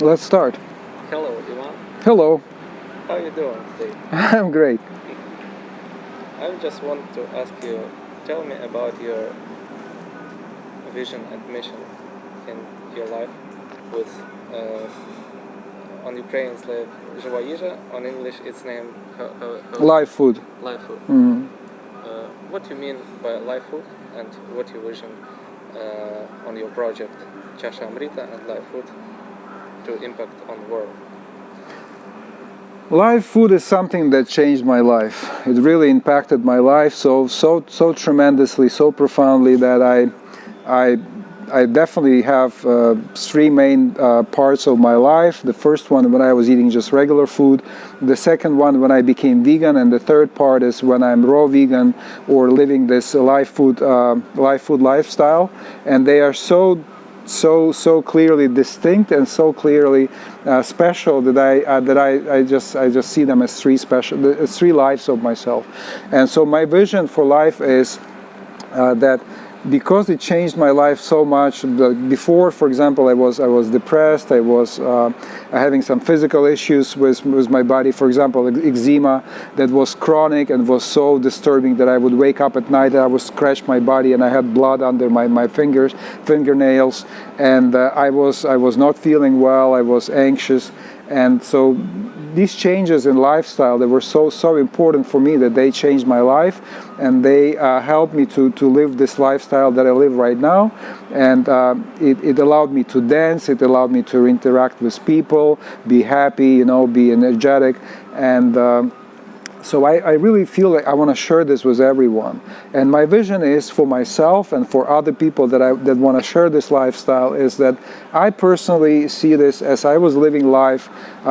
Let's start. Hello, Ivan. Hello. How are you doing today? I'm great. I just want to ask you, tell me about your vision and mission in your life with, on Ukrainian slave, Żywa Їжа. On English, it's named Live food. live food. Mm. What do you mean by live food and what your vision on your project, Chasha Amrita and live food, to impact on the world? Live food is something that changed my life. It really impacted my life so tremendously, so profoundly that I definitely have three main parts of my life. The first one when I was eating just regular food. The second one when I became vegan, and the third part is when I'm raw vegan or living this live food lifestyle. And they are so clearly distinct and so clearly special that I just see them as three lives of myself. And so my vision for life is that because it changed my life so much. Before, for example, I was depressed. I was having some physical issues with my body. For example, eczema that was chronic and was so disturbing that I would wake up at night and I would scratch my body and I had blood under my fingernails, and I was not feeling well. I was anxious, and so these changes in lifestyle that were so important for me, that they changed my life, and they helped me to live this lifestyle that I live right now. And it allowed me to dance, it allowed me to interact with people, be happy, be energetic, and so I really feel like I want to share this with everyone. And my vision is for myself and for other people that want to share this lifestyle is that I personally see this as I was living life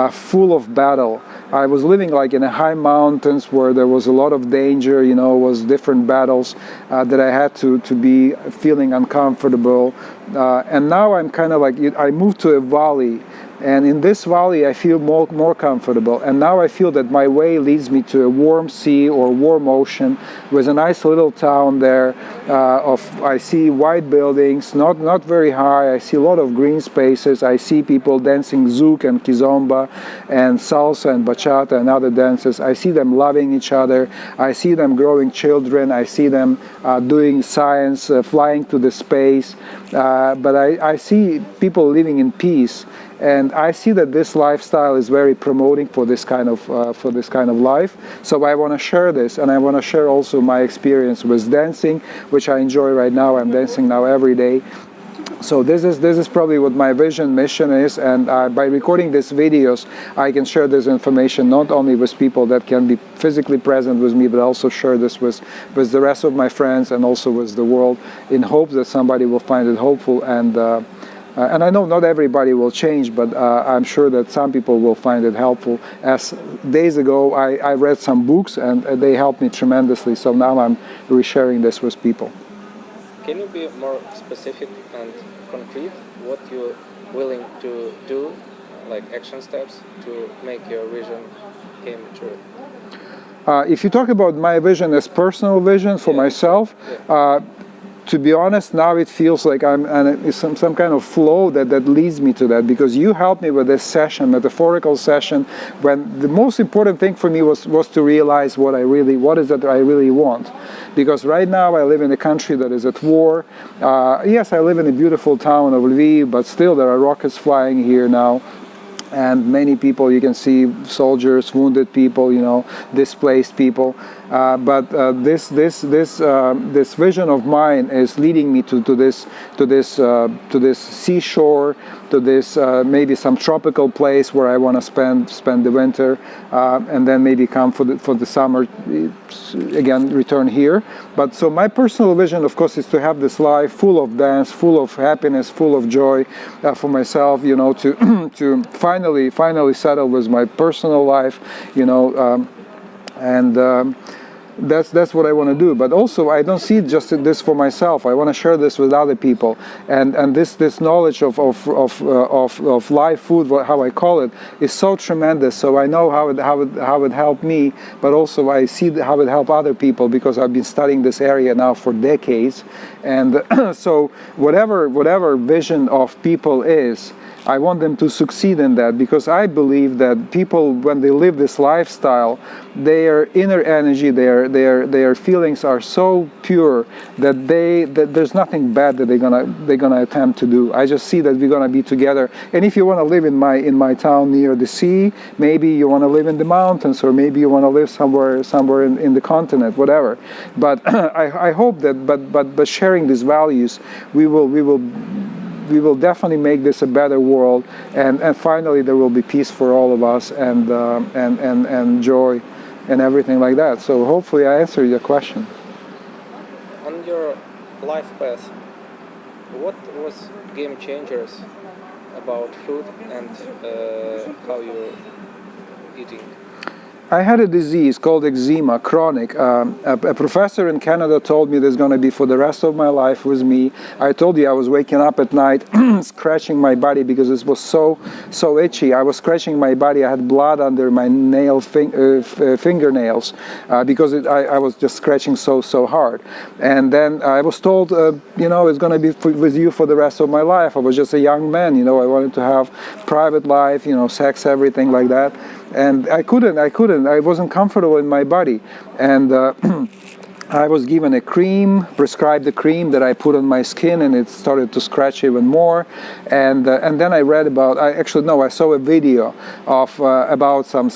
full of battle. I was living like in the high mountains where there was a lot of danger, was different battles that I had to be feeling uncomfortable. And now I'm kind of like, I moved to a valley. And in this valley, I feel more comfortable. And now I feel that my way leads me to a warm sea or warm ocean with a nice little town there. I see white buildings, not very high. I see a lot of green spaces. I see people dancing zouk and kizomba and salsa and bachata and other dances. I see them loving each other. I see them growing children. I see them doing science, flying to the space. But I see people living in peace. And I see that this lifestyle is very promoting for this kind of life. So I want to share this, and I want to share also my experience with dancing, which I enjoy right now. I'm dancing now every day. So this is probably what my mission is, and by recording these videos, I can share this information not only with people that can be physically present with me, but also share this with the rest of my friends and also with the world, in hopes that somebody will find it hopeful. And I know not everybody will change, but I'm sure that some people will find it helpful. As days ago, I read some books and they helped me tremendously. So now I'm resharing this with people. Can you be more specific and concrete what you're willing to do, like action steps, to make your vision come true? If you talk about my vision as personal vision for myself, to be honest, now it feels like I'm in some kind of flow that leads me to that, because you helped me with this session, metaphorical session, when the most important thing for me was to realize what is it that I really want. Because right now I live in a country that is at war. Yes, I live in a beautiful town of Lviv, but still there are rockets flying here now. And many people, you can see soldiers, wounded people, displaced people. But this vision of mine is leading me to this seashore, to this maybe some tropical place where I want to spend the winter, and then maybe come for the summer, again return here. But so my personal vision, of course, is to have this life full of dance, full of happiness, full of joy for myself. To finally settle with my personal life. That's what I want to do. But also, I don't see just this for myself. I want to share this with other people, and this knowledge of live food, how I call it, is so tremendous. So I know how it helped me, but also I see how it helped other people, because I've been studying this area now for decades. And so whatever vision of people is, I want them to succeed in that, because I believe that people, when they live this lifestyle, their inner energy, their feelings are so pure that there's nothing bad that they're gonna attempt to do. I just see that we're gonna be together. And if you want to live in my town near the sea, maybe you want to live in the mountains, or maybe you want to live somewhere in the continent, whatever. But I hope that but sharing these values, we will definitely make this a better world, and finally there will be peace for all of us, and joy and everything like that. So hopefully I answered your question. On your life path, what was game changers about food and how you're eating? I had a disease called eczema, chronic. A professor in Canada told me there's going to be for the rest of my life with me. I told you I was waking up at night scratching my body because it was so itchy. I was scratching my body. I had blood under my fingernails because I was just scratching so hard. And then I was told, it's going to be with you for the rest of my life. I was just a young man, I wanted to have private life, sex, everything like that. And I couldn't. I wasn't comfortable in my body. And I was given a cream, prescribed a cream that I put on my skin, and it started to scratch even more. And then I read about. I saw a video of about some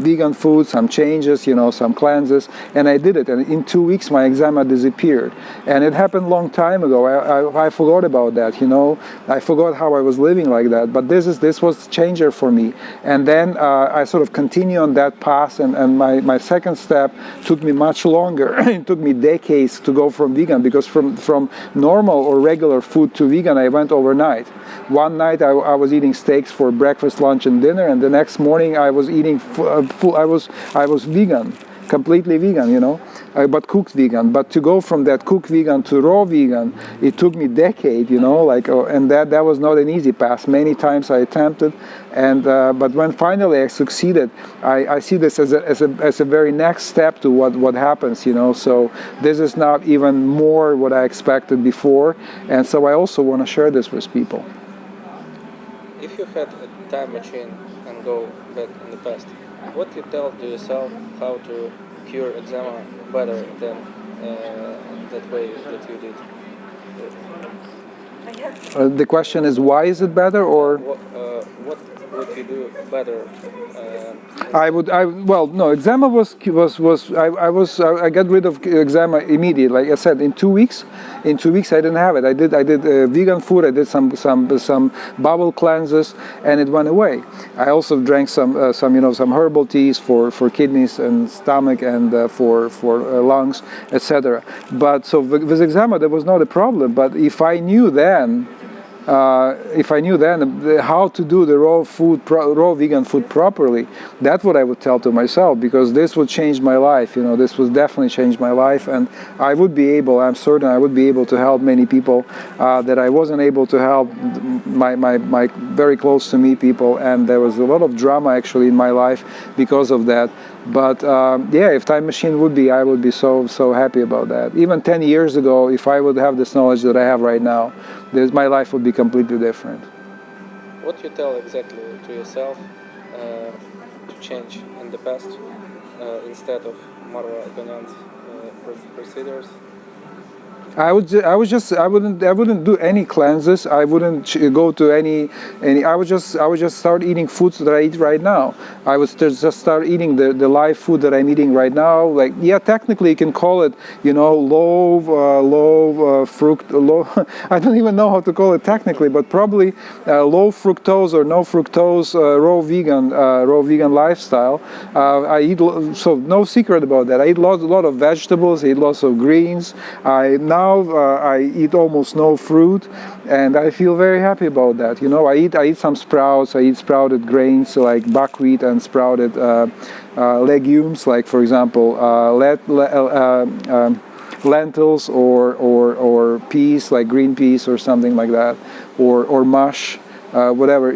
vegan food, some changes, some cleanses, and I did it. And in 2 weeks, my eczema disappeared. And it happened a long time ago. I forgot about that. I forgot how I was living like that. But this was a changer for me. And then I sort of continue on that path. And my second step took me much longer. It took me decades to go from vegan, because from normal or regular food to vegan, I went overnight. One night I was eating steaks for breakfast, lunch, and dinner, and the next morning I was eating I was vegan, completely vegan, but cooked vegan. But to go from that cooked vegan to raw vegan, it took me decade, and that was not an easy path. Many times I attempted, and but when finally I succeeded, I see this as a very next step to what happens, So this is not even more what I expected before, and so I also want to share this with people. If you had a time machine and go back in the past, what you tell to yourself how to cure eczema better than that way that you did? The question is, why is it better, or what would you do better? Eczema I got rid of eczema immediately. Like I said, in 2 weeks. In 2 weeks, I didn't have it. I did vegan food. I did some bowel cleanses, and it went away. I also drank some herbal teas for kidneys and stomach, and for lungs, etc. But so with eczema, there was not a problem. But if I knew then how to do the raw vegan food properly, that's what I would tell to myself, because this would change my life. This would definitely change my life, and I'm certain I would be able to help many people that I wasn't able to help, my very close to me people, and there was a lot of drama actually in my life because of that. But if time machine would be, I would be so happy about that. Even 10 years ago, if I would have this knowledge that I have right now, my life would be completely different. What you tell exactly to yourself to change in the past instead of Marwa Aganyan's procedures? I wouldn't do any cleanses. I wouldn't go to any. I would just start eating foods that I eat right now. I would just start eating the live food that I'm eating right now. Like, technically you can call it, low low. I don't even know how to call it technically, but probably low fructose or no fructose raw vegan lifestyle. I eat, so no secret about that. I eat a lot of vegetables. I eat lots of greens. I eat almost no fruit, and I feel very happy about that. I eat some sprouts. I eat sprouted grains like buckwheat and sprouted legumes, like for example lentils or peas, like green peas or something like that, or mush. Whatever,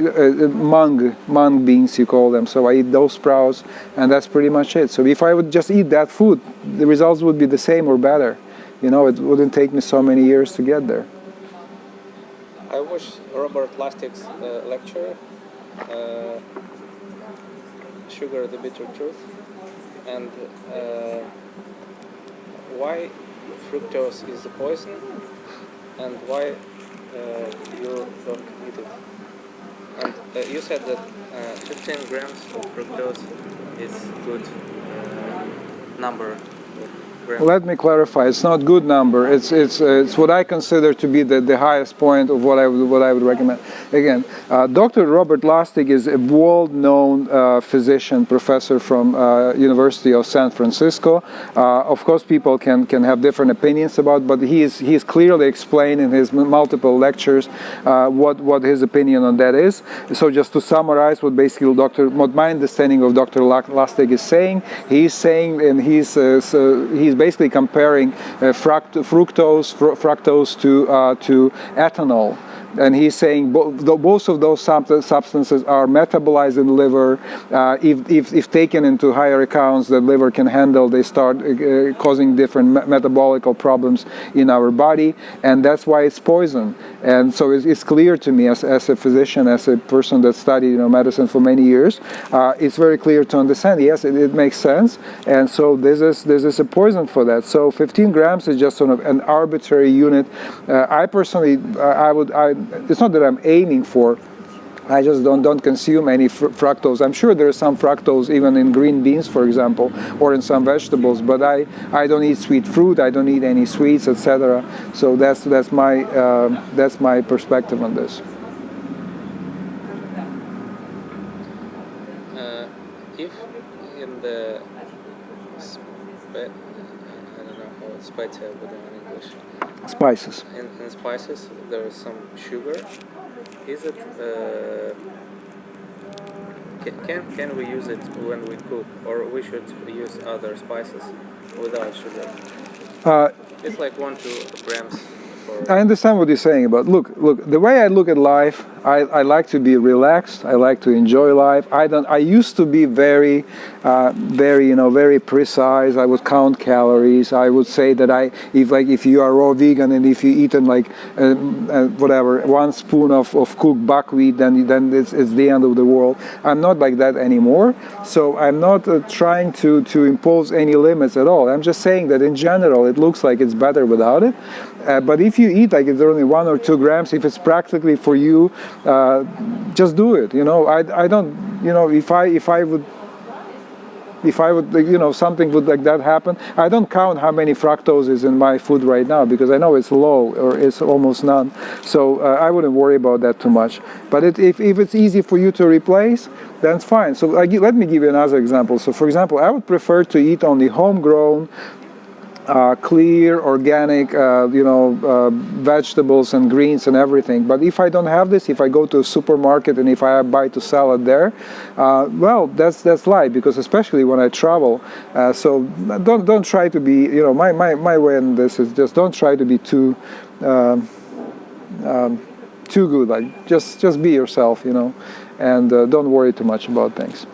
mung beans you call them. So I eat those sprouts, and that's pretty much it. So if I would just eat that food, the results would be the same or better. It wouldn't take me so many years to get there. I watched Robert Lustig's lecture, Sugar: The Bitter Truth, and why fructose is a poison, and why you don't eat it. And you said that 15 grams of fructose is good number of grams. Let me clarify. It's not good number. It's what I consider to be the highest point of what I would recommend. Again, Dr. Robert Lustig is a world-known physician, professor from University of San Francisco. Of course, people can have different opinions about, but he is clearly explained in his multiple lectures what his opinion on that is. So just to summarize, what my understanding of Dr. Lustig is saying, he's basically comparing fructose to ethanol. And he's saying both of those substances are metabolized in the liver. If taken into higher accounts that liver can handle, they start causing different metabolical problems in our body, and that's why it's poison. And so it's clear to me as a physician, as a person that studied medicine for many years, it's very clear to understand. Yes, it makes sense, and so this is a poison for that. So 15 grams is just sort of an arbitrary unit. I personally, it's not that I'm aiming for. I just don't consume any fructose. I'm sure there is some fructose even in green beans, for example, or in some vegetables. But I don't eat sweet fruit. I don't eat any sweets, etc. So that's my perspective on this. If in the I don't know how spicy I would in English. Spices. In spices, there is some sugar. Is it? Can we use it when we cook, or we should use other spices without sugar? It's like 1-2 grams. I understand what you're saying about look. The way I look at life, I like to be relaxed. I like to enjoy life. I used to be very precise. I would count calories. I would say that if you are raw vegan and if you eaten whatever 1 spoon of cooked buckwheat, then it's the end of the world. I'm not like that anymore. So I'm not trying to impose any limits at all. I'm just saying that in general it looks like it's better without it. But if you eat it's only 1 or 2 grams, if it's practically for you, just do it. I don't. If I would, something would like that happen, I don't count how many fructose is in my food right now because I know it's low or it's almost none. So I wouldn't worry about that too much. But if it's easy for you to replace, then it's fine. So let me give you another example. So for example, I would prefer to eat only homegrown, clear, organic, vegetables and greens and everything. But if I don't have this, if I go to a supermarket and if I buy to salad there, well, that's life. Because especially when I travel, so don't try to be. My way on this is just don't try to be too good. Like just be yourself, and don't worry too much about things.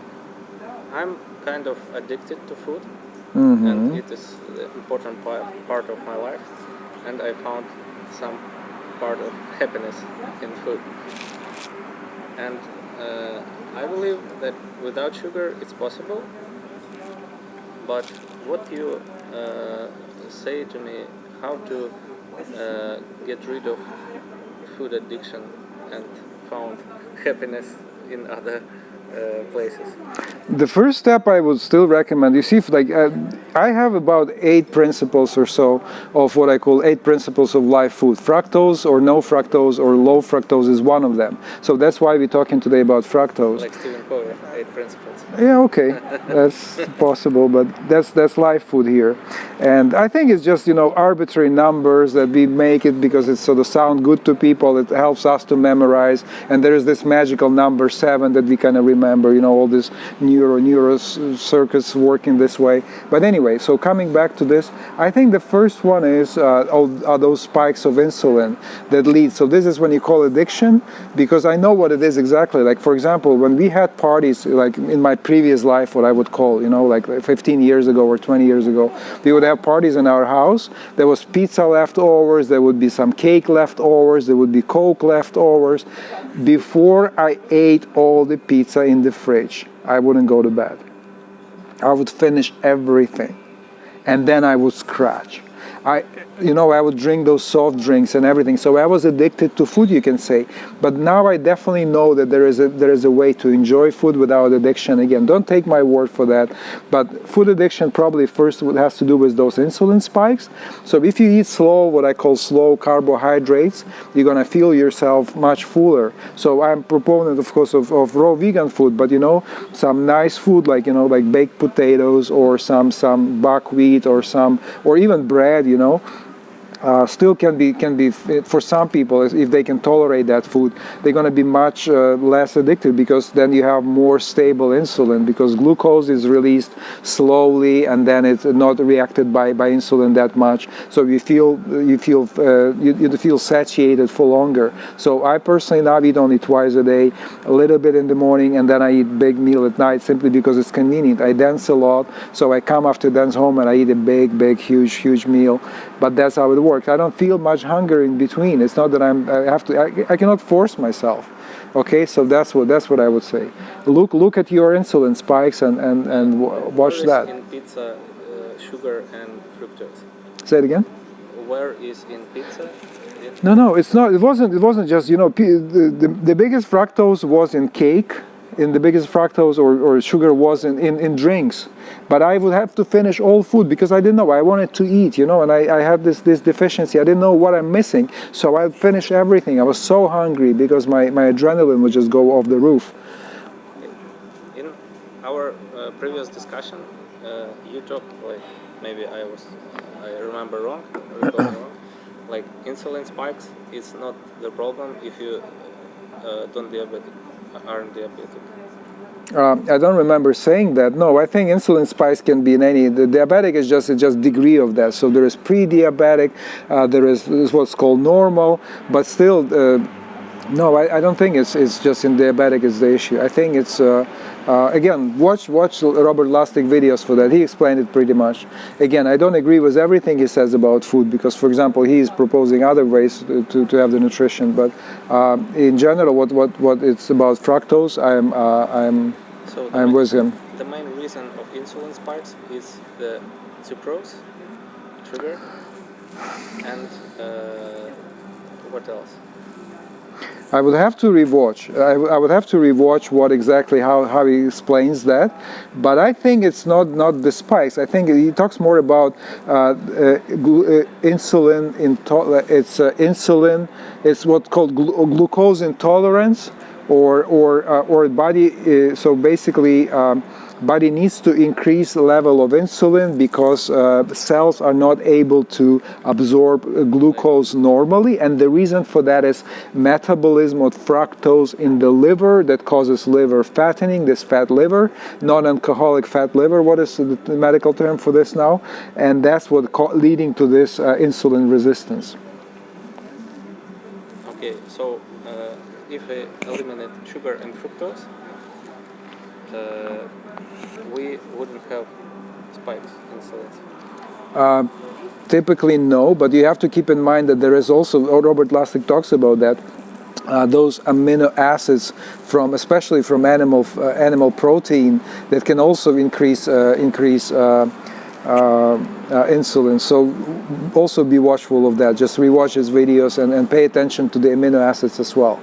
I'm kind of addicted to food. Mm-hmm. And it is an important part of my life, and I found some part of happiness in food. And I believe that without sugar it's possible, but what you say to me, how to get rid of food addiction and found happiness in other places? The first step I would still recommend, you see, I have about 8 principles or so of what I call 8 principles of live food. Fructose or no fructose or low fructose is one of them. So that's why we're talking today about fructose. Like Stephen Covey, 8 principles. Yeah, okay, that's possible, but that's live food here. And I think it's just, arbitrary numbers that we make it because it sort of sound good to people. It helps us to memorize. And there is this magical number 7 that we kind of remember, all this neuro circuits working this way. But anyway, so coming back to this, I think the first one is are those spikes of insulin that lead. So this is when you call addiction, because I know what it is exactly. Like, for example, when we had parties like in my previous life, what I would call, like 15 years ago or 20 years ago. We would have parties in our house. There was pizza leftovers. There would be some cake leftovers. There would be Coke leftovers. Before I ate all the pizza in the fridge, I wouldn't go to bed. I would finish everything, and then I would scratch. I would drink those soft drinks and everything. So I was addicted to food, you can say. But now I definitely know that there is a way to enjoy food without addiction. Again, don't take my word for that. But food addiction probably first has to do with those insulin spikes. So if you eat slow, what I call slow carbohydrates, you're going to feel yourself much fuller. So I'm a proponent, of course, of raw vegan food. But some nice food like baked potatoes or some buckwheat or even bread. Still can be for some people, if they can tolerate that food, they're going to be much less addicted, because then you have more stable insulin, because glucose is released slowly and then it's not reacted by insulin that much. So you feel satiated for longer. So I personally now eat only twice a day, a little bit in the morning, and then I eat big meal at night, simply because it's convenient. I dance a lot, so I come after dance home and I eat a big huge meal. But that's how it works. I don't feel much hunger in between. It's not that I cannot force myself. Okay, so that's what I would say. Look at your insulin spikes and watch that. Where is in pizza sugar and fructose? Say it again. Where is in pizza? No, it's not. It wasn't just the biggest fructose was in cake. In the biggest fructose or sugar was in drinks. But I would have to finish all food because I didn't know. I wanted to eat, and I had this deficiency. I didn't know what I'm missing. So I finished everything. I was so hungry because my adrenaline would just go off the roof. In our previous discussion, you talked, like, maybe I remember wrong, like insulin spikes is not the problem if you aren't diabetic. I don't remember saying that. No, I think insulin spikes can be in any. The diabetic is just degree of that. So there is pre-diabetic, there is what's called normal, but still, no, I don't think it's just in diabetic is the issue. I think it's again, watch Robert Lustig videos for that. He explained it pretty much. Again, I don't agree with everything he says about food because, for example, he is proposing other ways to have the nutrition. But in general, what it's about fructose, I'm with him. The main reason of insulin spikes is the sucrose, sugar, and what else? I would have to rewatch. I would have to rewatch what exactly how he explains that. But I think it's not the spikes. I think he talks more about insulin. It's insulin. It's what's called glucose intolerance, or body. So basically. Body needs to increase the level of insulin because cells are not able to absorb glucose normally, and the reason for that is metabolism of fructose in the liver that causes liver fattening, this fat liver, non-alcoholic fat liver, what is the medical term for this now? And that's what leading to this insulin resistance. Okay, so if we eliminate sugar and fructose, we wouldn't have spikes in insulin. Typically no, but you have to keep in mind that there is also, Robert Lustig talks about that, those amino acids especially from animal protein that can also increase insulin. So also be watchful of that. Just rewatch his videos and pay attention to the amino acids as well.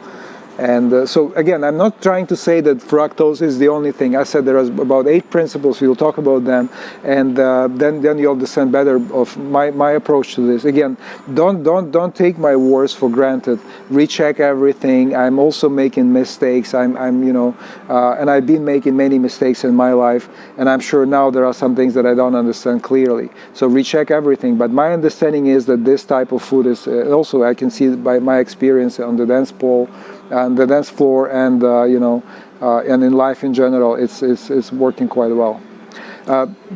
And so again, I'm not trying to say that fructose is the only thing. I said there are about 8 principles. We'll talk about them, and then you'll understand better of my approach to this. Again, don't take my words for granted. Recheck everything. I'm also making mistakes. and I've been making many mistakes in my life, and I'm sure now there are some things that I don't understand clearly. So recheck everything. But my understanding is that this type of food is also, I can see by my experience on the dance floor, and and in life in general, it's working quite well.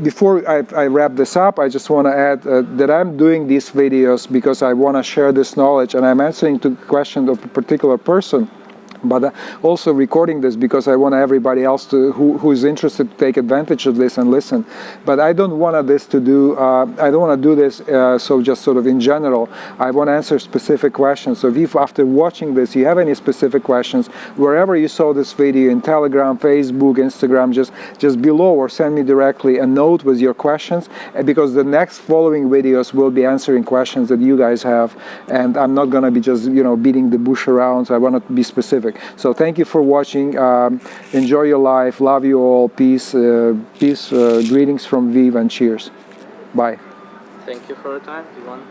Before I wrap this up, I just want to add that I'm doing these videos because I want to share this knowledge, and I'm answering to questions of a particular person But also recording this because I want everybody else to who is interested to take advantage of this and listen. But I don't want this to do. I don't want to do this so just sort of in general. I want to answer specific questions. So if after watching this you have any specific questions, wherever you saw this video, in Telegram, Facebook, Instagram, just below, or send me directly a note with your questions. Because the next following videos will be answering questions that you guys have, and I'm not going to be just beating the bush around. So I want to be specific. So thank you for watching. Enjoy your life. Love you all. Peace. Greetings from Viv, and cheers. Bye. Thank you for your time, Ivan.